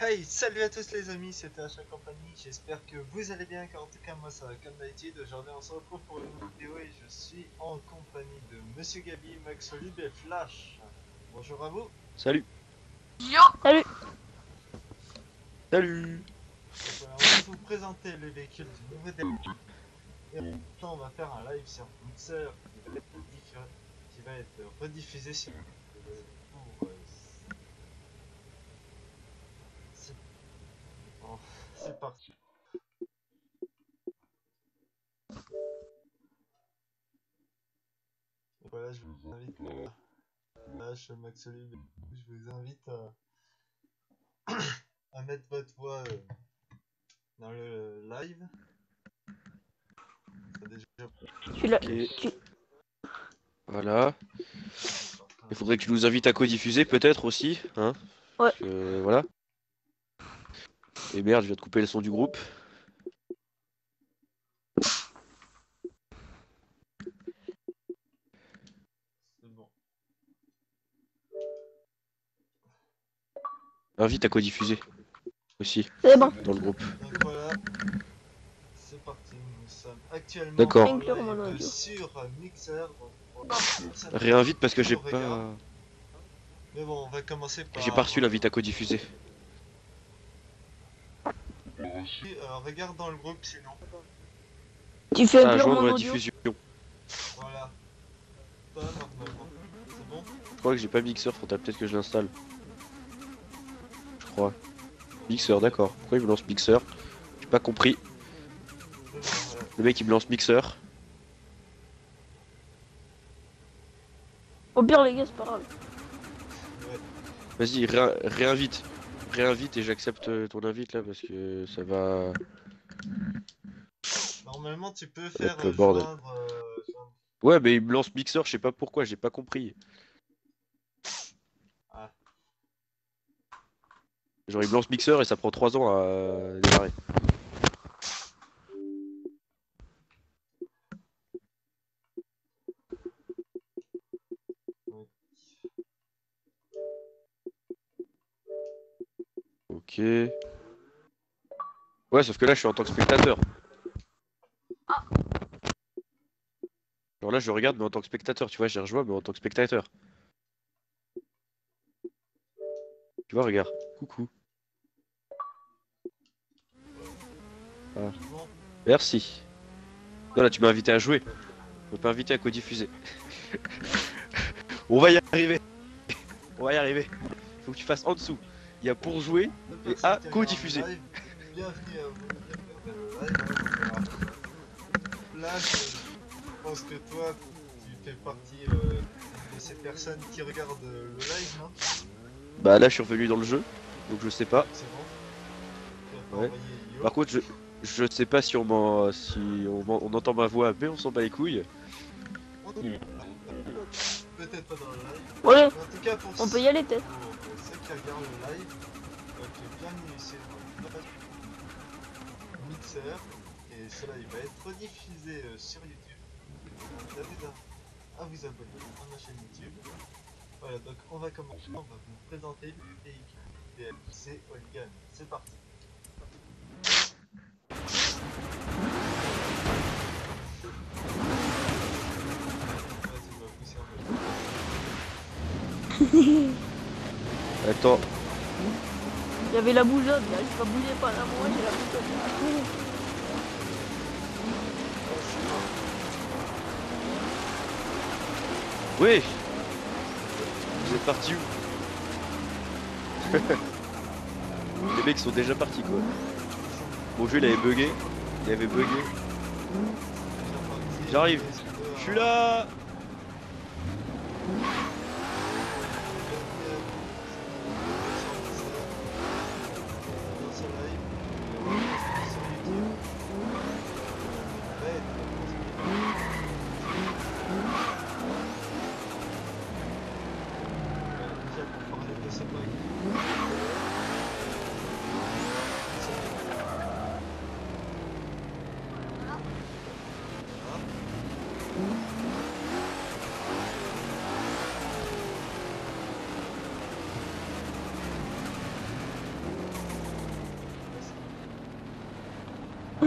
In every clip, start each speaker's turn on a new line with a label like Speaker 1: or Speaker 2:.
Speaker 1: Hey, salut à tous les amis, c'était H Compagnie, j'espère que vous allez bien, car en tout cas moi ça va comme d'habitude. Aujourd'hui on se retrouve pour une nouvelle vidéo et je suis en compagnie de Monsieur Gabi, Maxolib et Flash. Bonjour à vous.
Speaker 2: Salut.
Speaker 3: Yo. Salut.
Speaker 2: Salut.
Speaker 1: Donc voilà, on va vous présenter le véhicule du nouveau modèle. Et maintenant on va faire un live sur Mixer qui va être rediffusé sur pour c'est bon, c'est parti. Donc voilà, je vous invite Flash, Maxolib, je vous invite à mettre votre voix dans le live.
Speaker 2: Ok. Voilà. Il faudrait que tu nous invites à co-diffuser peut-être aussi, hein.
Speaker 3: Ouais.
Speaker 2: Parce que, voilà. Et merde, je viens de couper le son du groupe.
Speaker 1: C'est bon.
Speaker 2: Invite à co-diffuser aussi
Speaker 3: C'est bon.
Speaker 2: dans le groupe.
Speaker 1: Donc voilà, c'est parti. Nous sommes actuellement
Speaker 2: D'accord.
Speaker 1: en
Speaker 3: Inclure mon
Speaker 1: live
Speaker 3: audio.
Speaker 1: sur Mixer. Donc pour personne
Speaker 2: Réinvite parce que
Speaker 1: qui
Speaker 2: j'ai
Speaker 1: nous regarde.
Speaker 2: pas.
Speaker 1: Mais bon, on va commencer par.
Speaker 2: J'ai pas reçu l'invite à co-diffuser.
Speaker 1: Regarde dans le groupe sinon.
Speaker 3: Tu fais
Speaker 2: Ah,
Speaker 3: inclure
Speaker 2: joindre
Speaker 3: mon
Speaker 2: la
Speaker 3: audio.
Speaker 2: diffusion.
Speaker 1: Voilà. Toi normalement. C'est bon?
Speaker 2: Je crois que j'ai pas Mixer, faudra peut-être que je l'installe. Je crois. Mixer, d'accord. Pourquoi il me lance Mixer? J'ai pas compris.
Speaker 1: Mais bon, voilà.
Speaker 2: Le mec il me lance Mixer.
Speaker 3: Au pire, les gars, c'est pas grave.
Speaker 1: Ouais.
Speaker 2: Vas-y, réinvite. Réinvite et j'accepte ton invite là parce que ça va.
Speaker 1: Normalement, tu peux faire
Speaker 2: Hop, bordel.
Speaker 1: joindre.
Speaker 2: Ouais, mais il me lance Mixer, je sais pas pourquoi, j'ai pas compris.
Speaker 1: Ah.
Speaker 2: Genre, il me lance Mixer et ça prend 3 ans à démarrer.
Speaker 1: Ouais.
Speaker 2: Ok. Ouais, sauf que là, je suis en tant que spectateur. Genre là, je regarde, mais en tant que spectateur, tu vois, j'ai rejoint, mais en tant que spectateur. Tu vois, regarde. Coucou. Ah.
Speaker 1: Bon.
Speaker 2: Merci. Non, là, tu m'as invité à jouer. Tu m'as pas invité à co-diffuser. On va y arriver. On va y arriver. Faut que tu fasses en dessous. Il y a pour jouer et à co-diffuser.
Speaker 1: Bienvenue à vous, bienvenue à le live. Là, je pense que toi, tu fais partie de ces personnes qui regardent le live, non?
Speaker 2: Bah là, je suis revenu dans le jeu, donc je sais pas.
Speaker 1: C'est bon. Tu vas pas
Speaker 2: Ouais.
Speaker 1: envoyer Yo.
Speaker 2: Par contre, je sais pas si on entend ma voix, mais on s'en bat les couilles.
Speaker 1: Peut-être pas dans le live.
Speaker 3: Ouais,
Speaker 1: Mais en tout cas, pour
Speaker 3: on peut y aller, peut-être.
Speaker 1: pour ceux qui regardent le live, bienvenue sur Mixer. Et cela il va être rediffusé sur YouTube. Donc, à vous abonner à ma chaîne YouTube. Voilà, donc on va commencer, on va vous présenter le véhicule DLC Oligan. C'est parti. Vas-y, on va pousser un peu.
Speaker 2: Attends,
Speaker 3: Il y avait la bougeotte, là. Je pas bouger par là, moi, j'ai la bougeotte.
Speaker 2: oui. Vous êtes partis où? Les mecs sont déjà partis quoi. Mon jeu il avait bugué. Il avait bugué. J'arrive. Je suis là.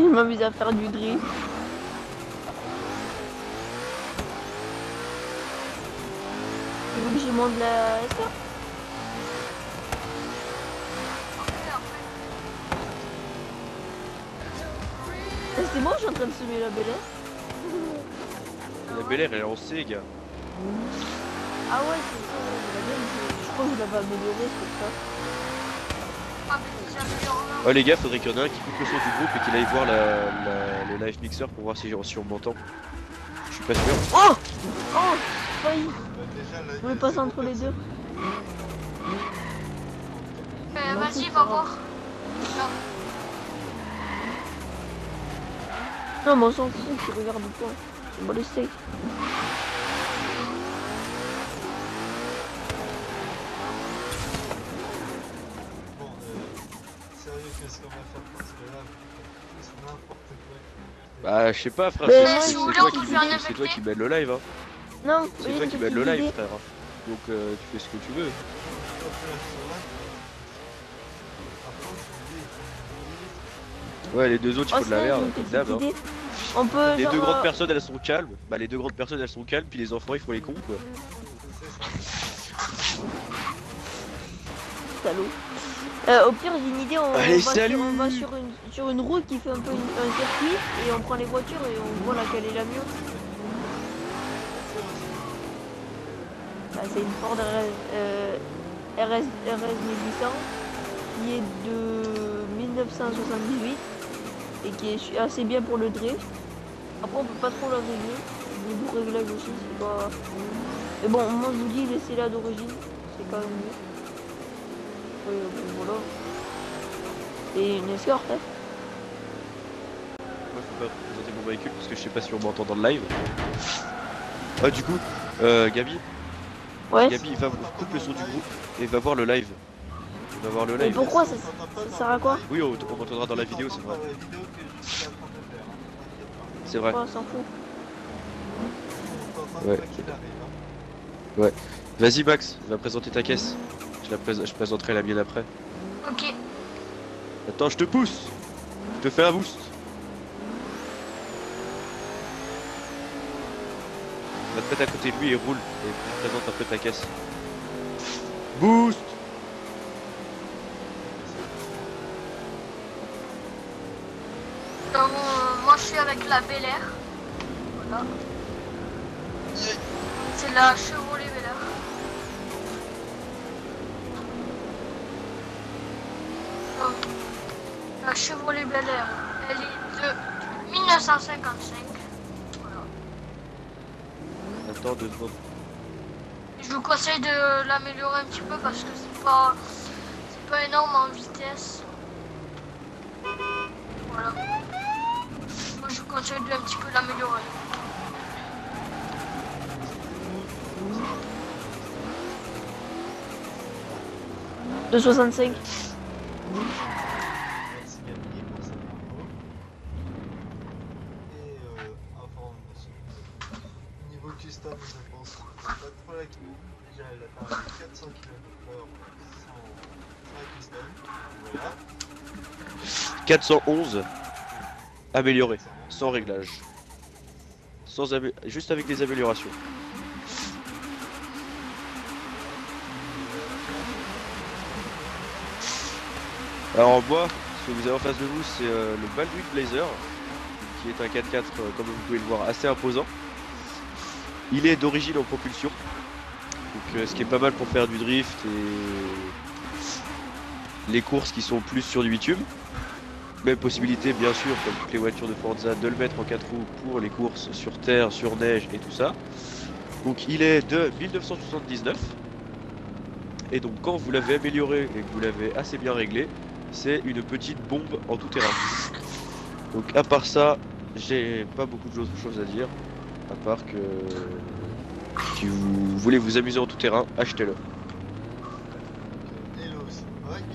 Speaker 3: Je m'amuse à faire du drift. Tu veux que je monte la SR? C'est bon, je suis en train de semer la Bel Air.
Speaker 2: La Bel Air elle est en C, gars.
Speaker 3: Ah ouais, c'est ça, la mienne, je crois que je l'avais améliorée, c'est pour ça.
Speaker 2: Ouais les gars, faudrait qu'il y en ait un qui coupe le son du groupe et qu'il aille voir le live mixer pour voir si on m'entend. Je suis pas sûr.
Speaker 3: Oh! Oh! Failli!
Speaker 1: Déjà, là,
Speaker 3: On est passé entre les deux.
Speaker 4: Vas-y, va voir.
Speaker 3: Non, mais on s'en fout, tu regardes pas. C'est bon les steaks.
Speaker 1: Bon, sérieux, qu'est-ce qu'on va faire parce que là, c'est n'importe quoi.
Speaker 2: Bah je sais pas frère,
Speaker 3: Mais
Speaker 2: c'est
Speaker 3: moi,
Speaker 2: c'est
Speaker 3: si vous
Speaker 2: toi
Speaker 3: voulez, on
Speaker 2: qui
Speaker 3: peut faire
Speaker 2: c'est toi qui mène le live hein.
Speaker 3: Non,
Speaker 2: C'est toi qui mène le live frère. Donc tu fais ce que tu veux. Ouais les deux autres ils font de la merde comme d'hab hein.
Speaker 3: On peut
Speaker 2: Les
Speaker 3: genre,
Speaker 2: deux grandes personnes elles sont calmes. Bah les deux grandes personnes elles sont calmes puis les enfants ils font les cons quoi.
Speaker 3: salaud. Au pire, j'ai une idée,
Speaker 2: Allez,
Speaker 3: va
Speaker 2: salut.
Speaker 3: on va sur une route qui fait un peu un circuit et on prend les voitures et on voit laquelle est la mieux. Bah, c'est une Ford RS 1800 qui est de 1978 et qui est assez bien pour le drift. Après, on peut pas trop la régler. Niveau réglage aussi, c'est pas. Mais bon, moi je vous dis, laissez-la d'origine, c'est quand même mieux. Bon, voilà. Et une escorte, hein.
Speaker 2: Moi faut pas présenter mon véhicule parce que je sais pas si on m'entend dans le live. Ah du coup, Gabi,
Speaker 3: Ouais.
Speaker 2: Gabi va coupe le son du groupe et va voir le live. Va voir le
Speaker 3: Mais
Speaker 2: live.
Speaker 3: pourquoi ça sert à quoi?
Speaker 2: Oui on m'entendra dans la vidéo c'est vrai. C'est vrai.
Speaker 3: Oh, on s'en fout.
Speaker 2: Ouais. Vas-y Max, va présenter ta caisse. Je présenterai la mienne après.
Speaker 4: Ok.
Speaker 2: Attends, je te pousse. Je te fais un boost. Va te mettre à côté de lui et roule. Et présente un peu ta caisse. Boost.
Speaker 4: Donc, moi je suis avec la Bel Air. Voilà. C'est la Chevrolet Bel Air. Donc, la Chevrolet Bel Air, elle est de 1955. Voilà.
Speaker 2: Attends 2 secondes.
Speaker 4: Je vous conseille de l'améliorer un petit peu parce que c'est pas énorme en vitesse. Voilà. Moi je vous conseille de un petit peu l'améliorer.
Speaker 3: De 65.
Speaker 1: Merci Gabi pour cette info. Et avant, niveau custom, je pense pas trop la déjà elle atteint les 400 km/h sans custom. Voilà.
Speaker 2: 411 amélioré, sans réglage. Juste avec des améliorations. Alors en bois, ce que vous avez en face de vous, c'est le Baldwin Blazer, qui est un 4x4 comme vous pouvez le voir assez imposant. Il est d'origine en propulsion, donc ce qui est pas mal pour faire du drift et les courses qui sont plus sur du bitume. Même possibilité bien sûr, comme toutes les voitures de Forza, de le mettre en 4 roues pour les courses sur terre, sur neige et tout ça. Donc il est de 1979. Et donc quand vous l'avez amélioré et que vous l'avez assez bien réglé, c'est une petite bombe en tout terrain. Donc à part ça, j'ai pas beaucoup de choses à dire. À part que si vous voulez vous amuser en tout terrain, achetez-le.
Speaker 1: Hello, c'est Mike.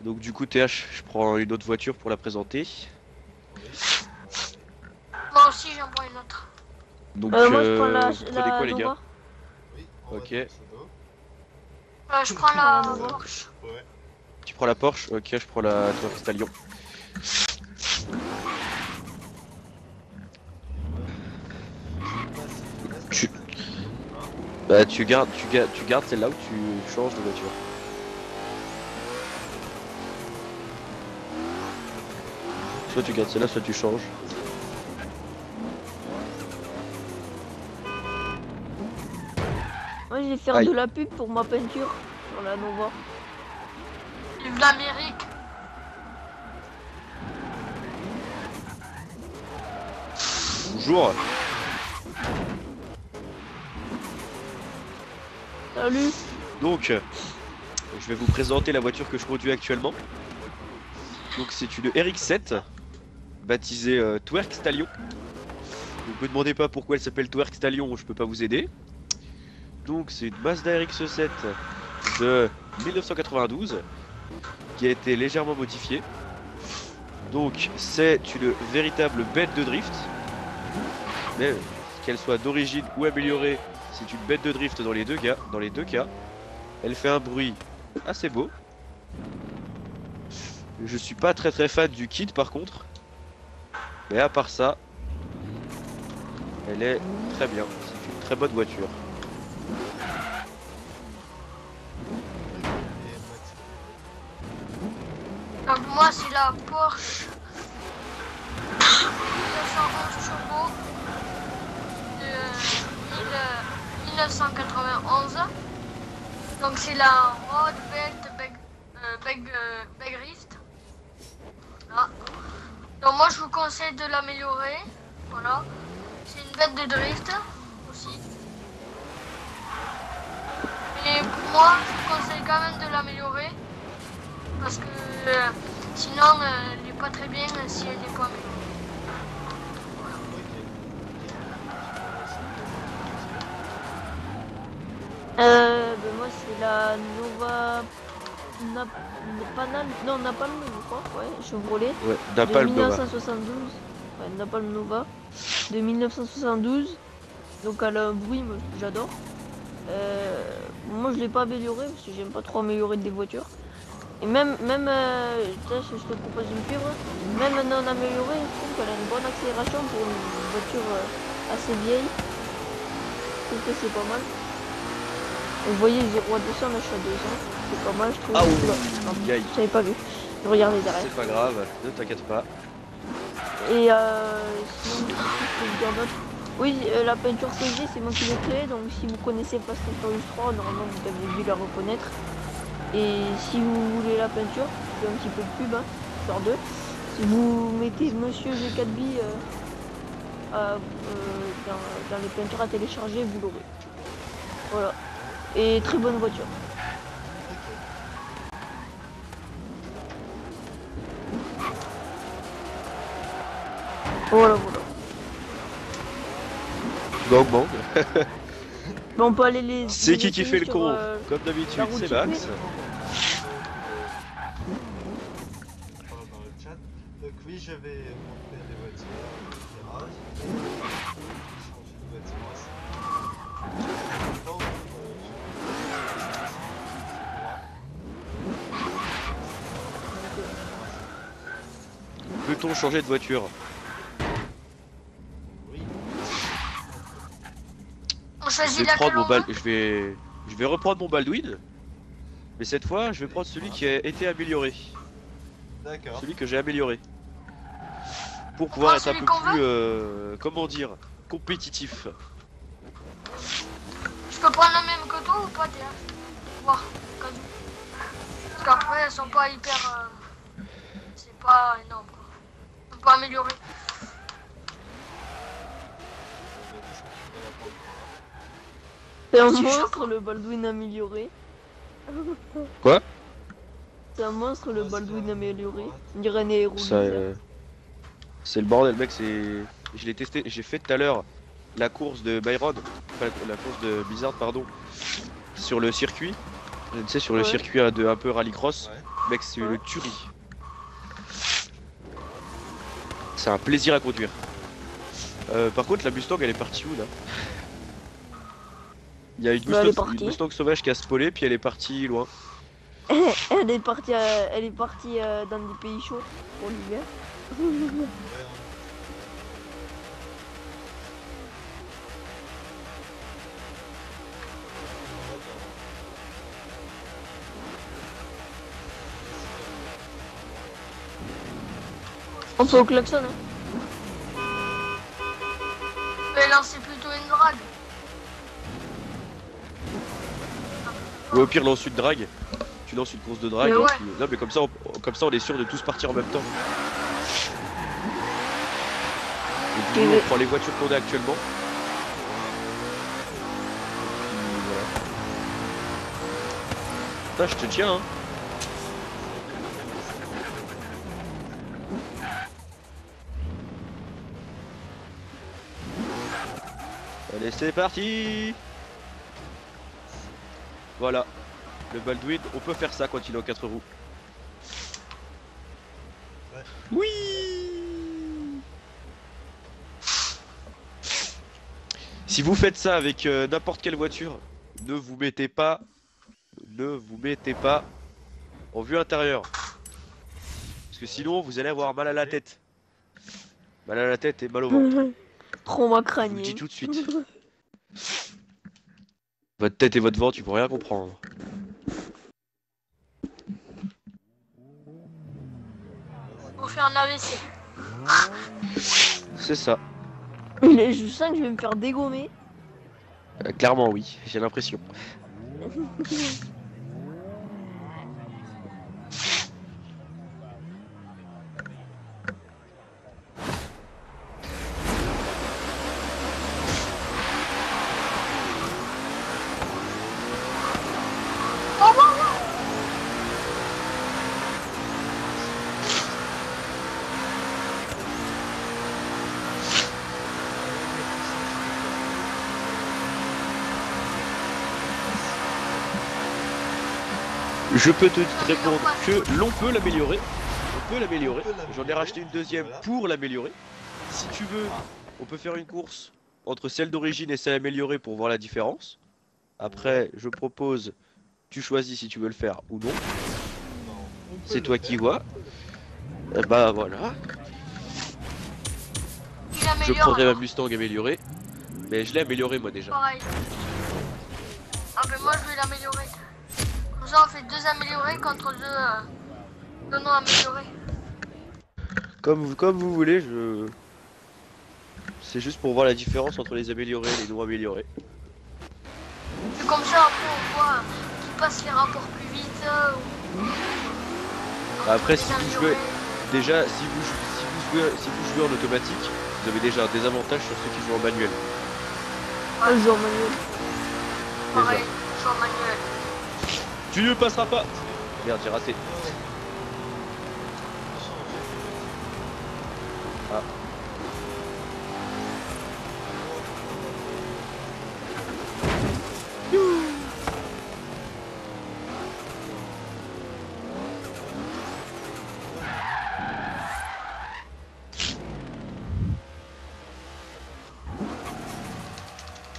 Speaker 2: Donc du coup TH, je prends une autre voiture pour la présenter.
Speaker 4: Bon, aussi, j'en prends une autre.
Speaker 2: Donc,
Speaker 3: moi je prends
Speaker 2: vous prenez
Speaker 3: la
Speaker 2: quoi, les gars?
Speaker 3: Nova.
Speaker 1: Oui, on va
Speaker 2: Ok.
Speaker 1: dans le pseudo.
Speaker 4: Je prends la
Speaker 3: Nova.
Speaker 4: Porsche.
Speaker 1: Ouais.
Speaker 2: Tu prends la Porsche? Ok, je prends la Twerk Stallion. Tu- Bah, tu gardes celle-là ou tu changes de voiture? Soit tu gardes celle-là, soit tu changes.
Speaker 3: Moi je vais faire
Speaker 2: Aïe.
Speaker 3: de la pub pour ma peinture sur la Nova.
Speaker 4: Vive l'Amérique.
Speaker 2: Bonjour.
Speaker 3: Salut.
Speaker 2: Donc, je vais vous présenter la voiture que je conduis actuellement. Donc, c'est une RX-7 baptisée Twerk Stallion. Vous me demandez pas pourquoi elle s'appelle Twerk Stallion, je peux pas vous aider. Donc, c'est une Mazda RX-7 de 1992 qui a été légèrement modifiée. Donc, c'est une véritable bête de drift. Mais qu'elle soit d'origine ou améliorée, c'est une bête de drift dans les deux cas. Elle fait un bruit assez beau. Je suis pas très fan du kit par contre. Mais à part ça, elle est très bien. C'est une très bonne voiture.
Speaker 4: Donc moi c'est la Porsche 911 Turbo de 1991. Donc c'est la Road Belt Bagrift. Voilà. Donc moi je vous conseille de l'améliorer. Voilà. C'est une bête de drift aussi. Et pour moi je vous conseille quand même de l'améliorer. Parce que sinon elle n'est pas très bien si elle n'est pas améliorée.
Speaker 3: Moi c'est la Nova Napalm, non Napalm je crois, ouais, Chevrolet.
Speaker 2: Ouais,
Speaker 3: De
Speaker 2: Napalm Nova.
Speaker 3: 1972. Ouais, Napalm Nova. De 1972. Donc elle a un bruit, moi, j'adore. Moi je l'ai pas amélioré parce que j'aime pas trop améliorer des voitures. Et même je te propose une pub, même non améliorée, je trouve qu'elle a une bonne accélération pour une voiture assez vieille. Je trouve que c'est pas mal. Et vous voyez 0 à 200, là je suis à 200. C'est pas mal, je trouve.
Speaker 2: Ah oui,
Speaker 3: Non,
Speaker 2: aïe.
Speaker 3: j'avais pas vu. Je regardais derrière.
Speaker 2: C'est pas grave, ne t'inquiète pas.
Speaker 3: Et sinon, qu'est-ce que je peux vous dire d'autre? Oui, la peinture CG, c'est moi qui l'ai créée, donc si vous connaissez Fast and Furious 3, normalement vous avez dû la reconnaître. Et si vous voulez la peinture, je fais un petit peu de pub, hein, sur 2. Si vous mettez Monsieur G4B dans les peintures à télécharger, vous l'aurez. Voilà. Et très bonne voiture. Voilà.
Speaker 2: Bang bang.
Speaker 3: Mais on peut aller les.
Speaker 2: C'est qui fait le
Speaker 3: sur,
Speaker 2: con? Comme
Speaker 3: la
Speaker 2: d'habitude,
Speaker 3: route
Speaker 2: c'est
Speaker 3: circuit.
Speaker 2: Max.
Speaker 1: Dans le chat. Donc oui, je vais montrer les voitures, etc. Je vais changer de voiture aussi. En même temps,
Speaker 2: Peut-on changer de voiture?
Speaker 1: oui.
Speaker 4: On
Speaker 2: Je
Speaker 4: choisit
Speaker 2: vais
Speaker 4: laquelle
Speaker 2: prendre mon
Speaker 4: on
Speaker 2: bal...
Speaker 4: veut.
Speaker 2: je vais reprendre mon Baldwin. Mais cette fois, je vais prendre celui qui a été amélioré.
Speaker 1: D'accord.
Speaker 2: Celui que j'ai amélioré. Pour pouvoir
Speaker 4: prend
Speaker 2: être un
Speaker 4: celui
Speaker 2: peu
Speaker 4: qu'on
Speaker 2: plus, comment dire, compétitif.
Speaker 4: Je peux prendre le même que toi ou pas, Théa? Voir, quand même. Parce qu'après, elles sont pas hyper. C'est pas énorme, quoi. On peut améliorer.
Speaker 3: C'est un
Speaker 4: Si,
Speaker 3: monstre le Baldwin amélioré.
Speaker 2: Quoi?
Speaker 3: C'est un monstre le
Speaker 1: Ouais,
Speaker 3: Baldwin
Speaker 1: c'est
Speaker 3: amélioré.
Speaker 1: un-
Speaker 3: On dirait un héros.
Speaker 2: Ça, c'est le bordel, mec. Je l'ai testé. J'ai fait tout à l'heure la course de Byron, enfin, la course de Blizzard, pardon, sur le circuit. Tu sais, sur le
Speaker 3: Ouais.
Speaker 2: circuit de un peu rallycross.
Speaker 1: Ouais.
Speaker 2: Mec, c'est
Speaker 3: Ouais.
Speaker 2: une tuerie. C'est un plaisir à conduire. Par contre, la Mustang, elle est partie où là? Il y a
Speaker 3: Bah, elle est
Speaker 2: une
Speaker 3: partie.
Speaker 2: Mustang sauvage qui a spoilé, puis elle est partie loin.
Speaker 3: Elle est partie dans des pays chauds pour l'hiver.
Speaker 1: Ouais, hein.
Speaker 3: On fait au klaxon, hein.
Speaker 4: Mais lancer plutôt une drague.
Speaker 2: Ou au pire, lance une drague. Tu lances une course de drague.
Speaker 4: Mais
Speaker 2: hein,
Speaker 4: ouais.
Speaker 2: Non, mais comme ça, on est sûr de tous partir en même temps. Et du coup, on prend les voitures qu'on a actuellement. Et puis, voilà. Putain, je te tiens, hein. Allez, c'est parti. Voilà. Le Baldwin, on peut faire ça quand il est en 4 roues.
Speaker 1: Ouais.
Speaker 2: Oui. Si vous faites ça avec n'importe quelle voiture, ne vous mettez pas en vue intérieure. Parce que sinon, vous allez avoir mal à la tête. Mal à la tête et mal au ventre.
Speaker 3: Trauma
Speaker 2: Je vous le
Speaker 3: crânien.
Speaker 2: dis tout de suite. Votre tête et votre ventre, tu pourrez rien comprendre.
Speaker 4: On fait un AVC.
Speaker 2: C'est ça.
Speaker 3: Je sens que je vais me faire dégommer.
Speaker 2: Clairement oui, j'ai l'impression.
Speaker 4: Oh, wow, wow.
Speaker 2: Je peux te répondre que l'on peut l'améliorer. On peut l'améliorer.
Speaker 1: On peut l'améliorer.
Speaker 2: J'en ai racheté une deuxième
Speaker 1: Voilà.
Speaker 2: pour l'améliorer. Si tu veux, on peut faire une course entre celle d'origine et celle améliorée pour voir la différence. Après, je propose, tu choisis si tu veux le faire ou non.
Speaker 1: Non, on peut
Speaker 2: C'est
Speaker 1: le
Speaker 2: toi
Speaker 1: faire.
Speaker 2: qui vois. Et bah voilà.
Speaker 4: Il
Speaker 2: Je
Speaker 4: améliore.
Speaker 2: prendrai ma
Speaker 4: alors.
Speaker 2: Mustang améliorée. Mais je l'ai améliorée moi déjà.
Speaker 4: Pareil. Ah ben moi je vais l'améliorer. Comme ça on fait deux améliorés contre deux non améliorés.
Speaker 2: Comme vous voulez, je. C'est juste pour voir la différence entre les améliorés et les non améliorés.
Speaker 4: Et comme ça après on voit qui passe les rapports plus vite.
Speaker 2: Après, si
Speaker 4: les
Speaker 2: vous jouez,
Speaker 4: améliorés.
Speaker 2: déjà, si vous jouez en automatique, vous avez déjà un désavantage sur ceux qui jouent en manuel.
Speaker 3: Un jour, Manuel.
Speaker 4: Pareil, je suis en manuel.
Speaker 2: Tu ne passeras pas. Merde, j'ai raté. Ah.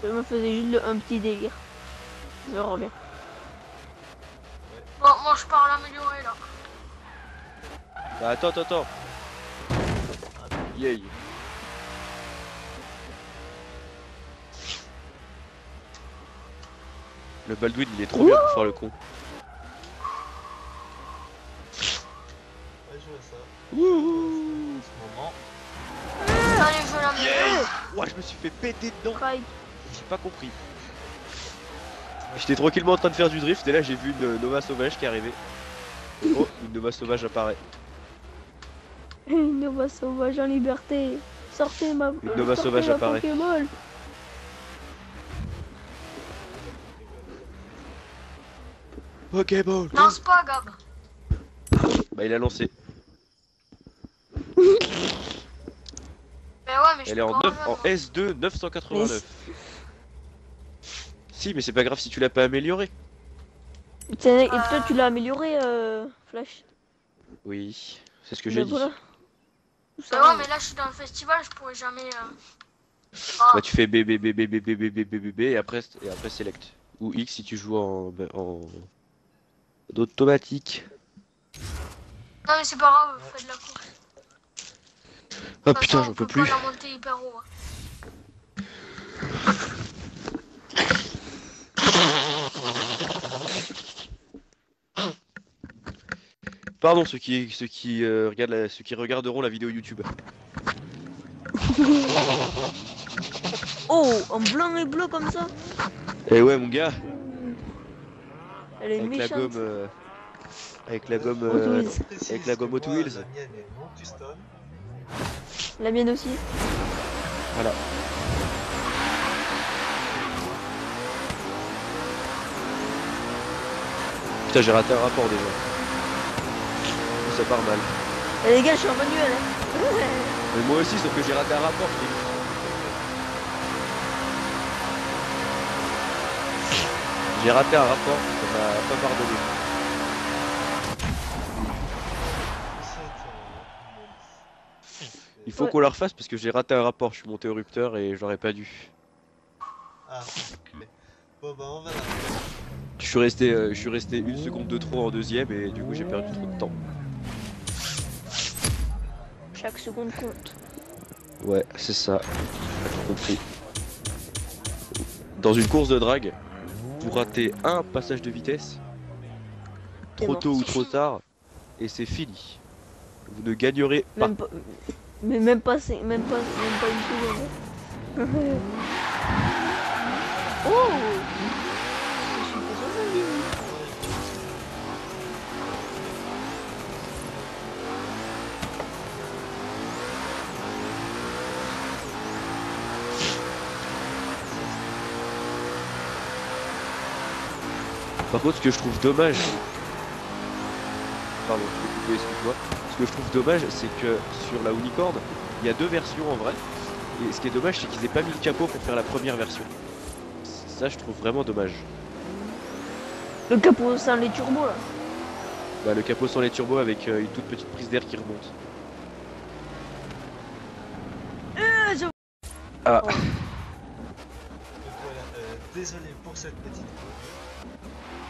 Speaker 3: Je me faisais juste un petit délire. Je reviens.
Speaker 4: Bon, moi je pars à l'améliorer là.
Speaker 2: Bah, attends. Yay. Le Baldwin, il est trop bien pour faire le con.
Speaker 1: Ouais, je vois ça.
Speaker 2: Wouhou.
Speaker 1: En ce moment.
Speaker 4: Allez, je vais l'améliorer.
Speaker 2: Ouais, je me suis fait péter dedans.
Speaker 3: Strike.
Speaker 2: J'ai pas compris. J'étais tranquillement en train de faire du drift et là j'ai vu une Nova sauvage qui est arrivée. Oh, une Nova sauvage apparaît.
Speaker 3: Une Nova sauvage en liberté. Sortez ma.
Speaker 2: Une Nova
Speaker 3: sortez
Speaker 2: sauvage
Speaker 3: ma
Speaker 2: apparaît.
Speaker 3: Pokéball.
Speaker 2: Pokéball.
Speaker 4: Lance pas, Gab.
Speaker 2: Bah il a lancé.
Speaker 4: Mais ouais, mais je
Speaker 2: Elle
Speaker 4: peux
Speaker 2: est en,
Speaker 4: pas
Speaker 2: 9, en
Speaker 4: rejoindre.
Speaker 2: S2 989. Si mais c'est pas grave si tu l'as pas amélioré.
Speaker 3: Tiens, et toi, tu l'as amélioré, Flash.
Speaker 2: Oui, c'est ce que
Speaker 3: Mais
Speaker 2: j'ai dit.
Speaker 3: voilà.
Speaker 4: Mais ouais, mais là je suis dans le festival, je pourrais jamais. Ah,
Speaker 2: Bah tu fais B, B, B, B, B, B, B, B, B, B, B, et après select. Ou X si tu joues en automatique.
Speaker 4: non mais c'est pas grave, fais de la course.
Speaker 2: Ah
Speaker 4: De toute
Speaker 2: putain,
Speaker 4: façon,
Speaker 2: j'en
Speaker 4: on
Speaker 2: peux
Speaker 4: peut pas
Speaker 2: plus.
Speaker 4: la monter hyper haut. Hein.
Speaker 2: Pardon ceux qui regarderont la vidéo YouTube.
Speaker 3: Oh, en blanc et bleu comme ça.
Speaker 2: Et ouais mon gars,
Speaker 3: Elle est
Speaker 2: avec la
Speaker 3: méchante.
Speaker 2: gomme, avec la gomme,
Speaker 3: Hot
Speaker 1: Je
Speaker 3: Wheels.
Speaker 2: avec
Speaker 1: précise
Speaker 2: la
Speaker 1: que
Speaker 2: gomme Hot
Speaker 1: moi,
Speaker 2: Wheels.
Speaker 1: la mienne est non custom.
Speaker 3: La mienne aussi.
Speaker 2: Voilà. Putain, j'ai raté un rapport déjà. Ça part mal.
Speaker 3: Et les gars, je suis en manuel. Hein.
Speaker 2: Mais moi aussi, sauf que j'ai raté un rapport. J'ai raté un rapport, ça m'a pas pardonné. Il faut
Speaker 3: Ouais.
Speaker 2: qu'on la refasse parce que j'ai raté un rapport. Je suis monté au rupteur et j'aurais pas dû.
Speaker 1: Ah, ok. Bon bah on va la faire.
Speaker 2: Je suis resté une seconde de trop en deuxième et du coup j'ai perdu trop de temps.
Speaker 3: Chaque seconde compte.
Speaker 2: Ouais, c'est ça. T'as tout compris. Dans une course de drague, vous ratez un passage de vitesse,
Speaker 3: C'est
Speaker 2: trop
Speaker 3: mort.
Speaker 2: tôt ou
Speaker 4: C'est
Speaker 2: trop
Speaker 4: fini.
Speaker 2: tard, et c'est fini. Vous ne gagnerez pas.
Speaker 3: Même pas. Mais même pas une seconde. Oh, je suis pas sur ça, Lily.
Speaker 2: Par contre, ce que je trouve dommage. Pardon, je t'ai coupé, excuse-moi. Ce que je trouve dommage, c'est que sur la Unicorn, il y a deux versions en vrai. Et ce qui est dommage, c'est qu'ils aient pas mis le capot pour faire la première version. Ça, je trouve vraiment dommage.
Speaker 3: Le capot sans les turbos là.
Speaker 2: Bah, le capot sans les turbos avec une toute petite prise d'air qui remonte.
Speaker 3: Je-
Speaker 2: Ah,
Speaker 3: Oh.
Speaker 1: Donc voilà, désolé pour cette petite faute.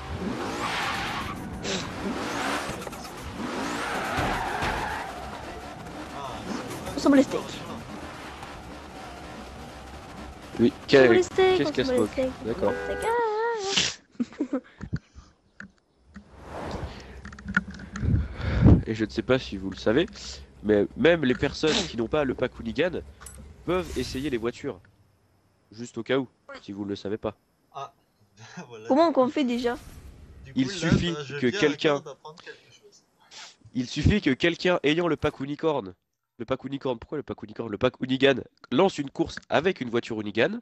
Speaker 3: On s'en bat les steaks.
Speaker 2: oui,
Speaker 3: Sur les steaks,
Speaker 2: qu'est-ce
Speaker 3: on
Speaker 2: qu'elle
Speaker 3: s'en
Speaker 2: se
Speaker 3: bat les
Speaker 2: moque.
Speaker 3: steaks, on s'en bat
Speaker 2: D'accord.
Speaker 3: les steaks.
Speaker 2: Et je ne sais pas si vous le savez, mais même les personnes qui n'ont pas le pack Hoonigan peuvent essayer les voitures. Juste au cas où, si vous ne le savez pas.
Speaker 1: Ah, voilà.
Speaker 3: Comment qu'on fait déjà?
Speaker 1: Du
Speaker 2: Il
Speaker 1: là,
Speaker 2: suffit
Speaker 1: bah, je
Speaker 2: que
Speaker 1: viens
Speaker 2: quelqu'un-
Speaker 1: encore d'apprendre quelque chose.
Speaker 2: Il suffit que quelqu'un ayant le pack Unicorn, pourquoi le pack Unicorn? Le pack Hoonigan lance une course avec une voiture Hoonigan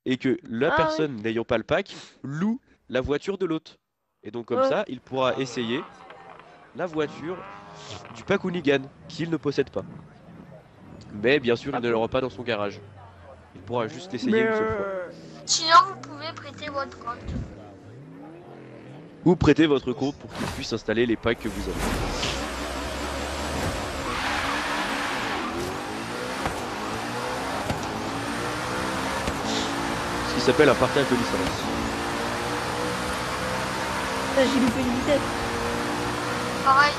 Speaker 2: et que la
Speaker 3: Ah ouais.
Speaker 2: personne n'ayant pas le pack loue la voiture de l'autre. Et donc comme
Speaker 3: Ouais.
Speaker 2: ça, il pourra essayer la voiture du pack Hoonigan qu'il ne possède pas. Mais bien sûr, il ne l'aura pas dans son garage. Il pourra juste l'essayer une seule fois.
Speaker 4: Sinon, vous pouvez prêter votre compte.
Speaker 2: Ou prêtez votre compte pour qu'il puisse installer les packs que vous avez. Ce qui s'appelle un partage de licence.
Speaker 3: Putain, j'ai loupé une vitesse.
Speaker 4: Pareil.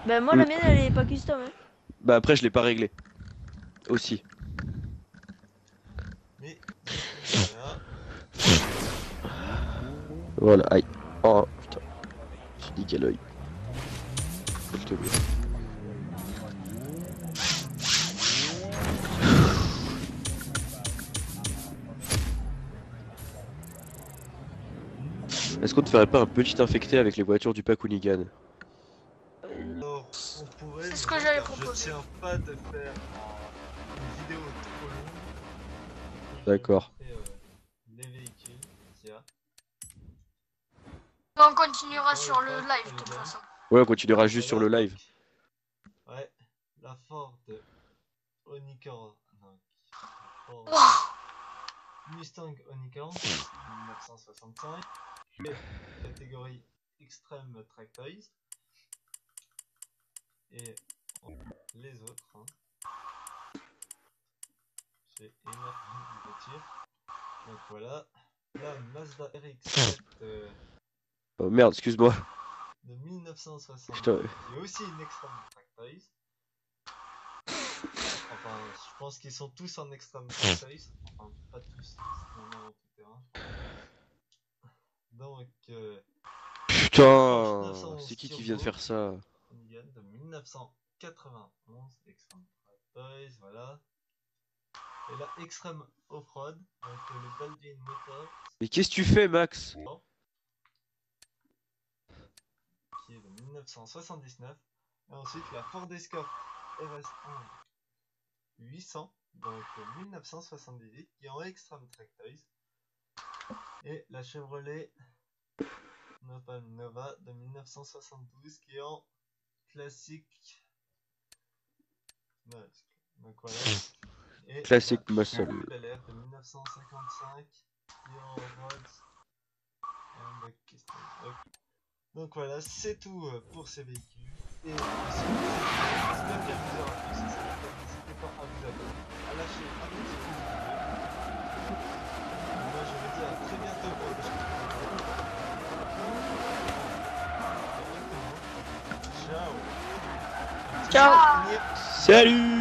Speaker 3: Ben moi la mienne elle est pas custom hein.
Speaker 2: Bah après je l'ai pas réglé. Aussi.
Speaker 1: Mais, voilà.
Speaker 2: Voilà, aïe. Oh putain. J'ai dit quel oeil. Faut te dire. Est-ce qu'on ne ferait pas un petit infecté avec les voitures du pack Hoonigan?
Speaker 1: Alors, on pourrait.
Speaker 4: C'est ce
Speaker 1: mais
Speaker 4: que j'avais
Speaker 1: car
Speaker 4: proposé.
Speaker 1: Je tiens pas de faire une vidéo trop longue. Je vais
Speaker 2: D'accord.
Speaker 1: montrer, les véhicules qu'il y a.
Speaker 4: On continuera sur le live de toute façon.
Speaker 2: Ouais, on continuera juste sur le
Speaker 1: Voilà,
Speaker 2: live.
Speaker 1: donc, ouais, la Ford Unicorn. Non, Ford
Speaker 4: Wow.
Speaker 1: Mustang Unicorn 1965, et catégorie Extreme Track Toys, et les autres, hein. J'ai énormément de voitures. Donc voilà, la Mazda RX-7
Speaker 2: Oh merde, excuse-moi.
Speaker 1: de 1960,
Speaker 2: Putain.
Speaker 1: qui est aussi une Extreme Track Toys. Enfin, je pense qu'ils sont tous en Extreme Track Toys. Enfin, pas tous, il y en a en tout terrain. Donc,
Speaker 2: Putain,
Speaker 1: 911
Speaker 2: c'est qui
Speaker 1: Turbo
Speaker 2: vient de faire ça?
Speaker 1: de 1991, Extreme Track Toys, voilà. Et la Extreme Off-Road, donc le Baldwin Motors,
Speaker 2: Mais qu'est-ce que tu fais, Max?
Speaker 1: qui est de 1979. Et ensuite la Ford Escort RS1 800, donc 1978, qui est en Extreme Track Toys. Et la Chevrolet Nova de 1972, qui est en classique. Donc voilà. Et
Speaker 2: Classique
Speaker 1: la
Speaker 2: muscle.
Speaker 1: Chevrolet Bel Air de 1955, qui est en Rhodes and Keystone. Donc voilà, c'est tout pour ces véhicules. Et j'espère qu'elle vous aura plu. Si c'est le cas, n'hésitez pas à vous abonner, à lâcher un petit pouce bleu. Et moi, je vous dis à très bientôt pour de prochaines vidéos. Ciao.
Speaker 3: Ciao.
Speaker 1: Finir.
Speaker 2: Salut!